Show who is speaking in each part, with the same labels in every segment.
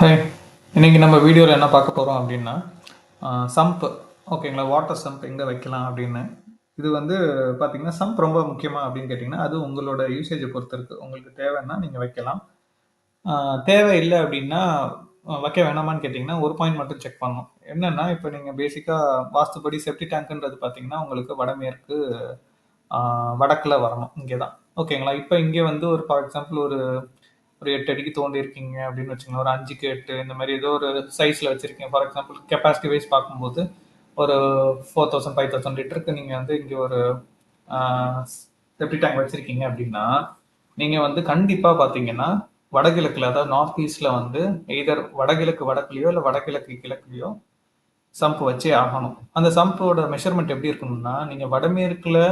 Speaker 1: Hi. இன்னைக்கு நம்ம வீடியோவில் என்ன பார்க்க போகிறோம் அப்படின்னா சம்ப். ஓகேங்களா? வாட்டர் சம்ப் எங்கே வைக்கலாம் அப்படின்னு. இது வந்து பார்த்தீங்கன்னா சம்ப் ரொம்ப முக்கியமா அப்படின்னு கேட்டிங்கன்னா அது உங்களோட யூசேஜை பொறுத்து இருக்குது. உங்களுக்கு தேவைன்னா நீங்கள் வைக்கலாம். தேவை இல்லை அப்படின்னா வைக்க வேணாமான்னு கேட்டிங்கன்னா ஒரு பாயிண்ட் மட்டும் செக் பண்ணணும். என்னென்னா இப்போ நீங்கள் பேசிக்காக வாஸ்துப்படி செப்டி டேங்க்குன்றது பார்த்தீங்கன்னா உங்களுக்கு வடமேற்கு வடக்கில் வரணும். இங்கே தான் ஓகேங்களா? இப்போ இங்கே வந்து ஒரு ஃபார் எக்ஸாம்பிள் ஒரு 8 அடிக்கு தோண்டியிருக்கீங்க அப்படின்னு வச்சுக்கோங்க. ஒரு 5க்கு 8 இந்த மாதிரி ஏதோ ஒரு சைஸில் வச்சுருக்கீங்க. ஃபார் எக்ஸாம்பிள் கெப்பாசிட்டி வைஸ் பார்க்கும்போது ஒரு 4000 5000 லிட்டருக்கு நீங்கள் வந்து இங்கே ஒரு செப்டி டேங்க் வச்சுருக்கீங்க அப்படின்னா நீங்கள் வந்து கண்டிப்பாக பார்த்தீங்கன்னா வடகிழக்கில், அதாவது நார்த் ஈஸ்டில் வந்து எய்தர் வடகிழக்கு வடக்குலையோ இல்லை வடகிழக்கு கிழக்குலையோ சம்ப் வச்சே ஆகணும். அந்த சம்போட மெஷர்மெண்ட் எப்படி இருக்கணும்னா நீங்கள் வடமேற்கில்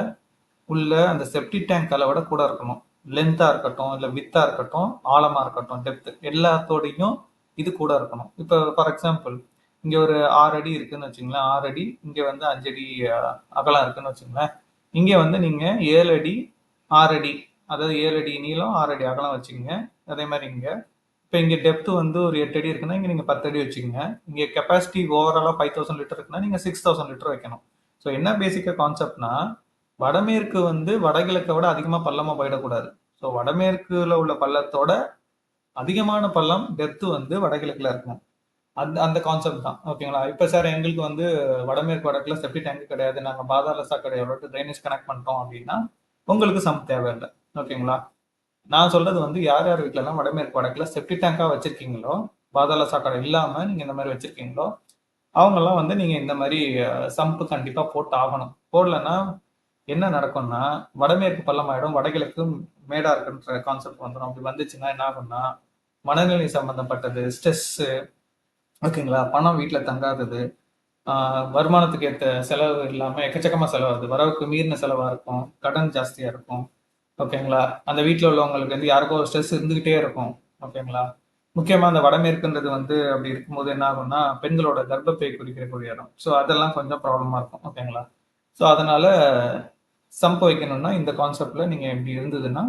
Speaker 1: உள்ள அந்த செப்டி டேங்க் அளவோட கூட இருக்கணும். லென்த்தாக இருக்கட்டும், இல்லை வித்தாக இருக்கட்டும், ஆழமாக இருக்கட்டும், டெப்த்து எல்லாத்தோடையும் இது கூட இருக்கணும். இப்போ ஃபார் எக்ஸாம்பிள் இங்கே ஒரு 6 அடி இருக்குன்னு வச்சுங்களேன். 6 அடி, இங்கே வந்து 5 அடி அகலம் இருக்குன்னு வச்சுங்களேன். இங்கே வந்து நீங்கள் 7 அடி 6 அடி, அதாவது 7 அடி நீளம் 6 அடி அகலம் வச்சுக்கோங்க. அதே மாதிரி இங்கே இப்போ இங்கே டெப்த்து வந்து ஒரு 8 அடி இருக்குன்னா இங்கே நீங்கள் 10 அடி வச்சுக்கோங்க. இங்கே கெப்பாசிட்டி ஓவராலாக 5000 லிட்டர் இருக்குன்னா நீங்கள் 6000 லிட்டர் வைக்கணும். ஸோ என்ன பேசிக்காக கான்செப்ட்னா வடமேற்கு வந்து வடகிழக்கை விட அதிகமாக பள்ளமாக போயிடக்கூடாது. ஸோ வடமேற்குல உள்ள பள்ளத்தோட அதிகமான பள்ளம் டெப்த்து வந்து வடகிழக்கில் இருக்கணும். அந்த அந்த கான்செப்ட் தான். ஓகேங்களா? இப்போ சார் எங்களுக்கு வந்து வடமேற்கு வடக்கில் செப்டி டேங்க் கிடையாது, நாங்கள் பாதாள சாக்கடையோட ட்ரைனேஜ் கனெக்ட் பண்ணிட்டோம் அப்படின்னா உங்களுக்கு சம்ப் தேவையில்லை. ஓகேங்களா? நான் சொல்றது வந்து யார் யார் வீட்டிலலாம் வடமேற்கு வடக்கில் செப்டி டேங்காக வச்சிருக்கீங்களோ, பாதாள சாக்கடை இல்லாமல் நீங்கள் இந்த மாதிரி வச்சிருக்கீங்களோ அவங்கெல்லாம் வந்து நீங்கள் இந்த மாதிரி சம்ப் கண்டிப்பாக போட்டு ஆகணும். போடலன்னா என்ன நடக்கும்னா வடமேற்கு பள்ளமாயிடும், வடகிழக்கு மேடா இருக்குன்ற கான்செப்ட் வந்துடும். அப்படி வந்துச்சுன்னா என்ன ஆகும்னா மனநிலை சம்பந்தப்பட்டது, ஸ்ட்ரெஸ்ஸு, ஓகேங்களா, பணம் வீட்டில் தங்காதது, வருமானத்துக்கு ஏற்ற செலவு இல்லாமல் எக்கச்சக்கமாக செலவாகுது, வரவுக்கு மீறின செலவாக இருக்கும், கடன் ஜாஸ்தியாக இருக்கும். ஓகேங்களா? அந்த வீட்டில் உள்ளவங்களுக்கு வந்து யாருக்கோ ஒரு ஸ்ட்ரெஸ் இருந்துகிட்டே இருக்கும். ஓகேங்களா? முக்கியமாக அந்த வடமேற்குன்றது வந்து அப்படி இருக்கும்போது என்ன ஆகும்னா பெண்களோட கர்ப்பப்பை குறிக்கக்கூடிய இடம். ஸோ அதெல்லாம் கொஞ்சம் ப்ராப்ளமாக இருக்கும். ஓகேங்களா? ஸோ அதனால சம்ப் வைக்கணும்னா இந்த கான்செப்ட்ல நீங்க இப்படி இருந்ததுன்னா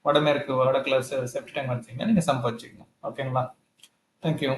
Speaker 1: வடமேற்கு வடக்குல செப்டி டேங்க் வச்சீங்கன்னா நீங்க சம்ப் வச்சுக்கணும். ஓகேங்களா? தேங்க்யூ.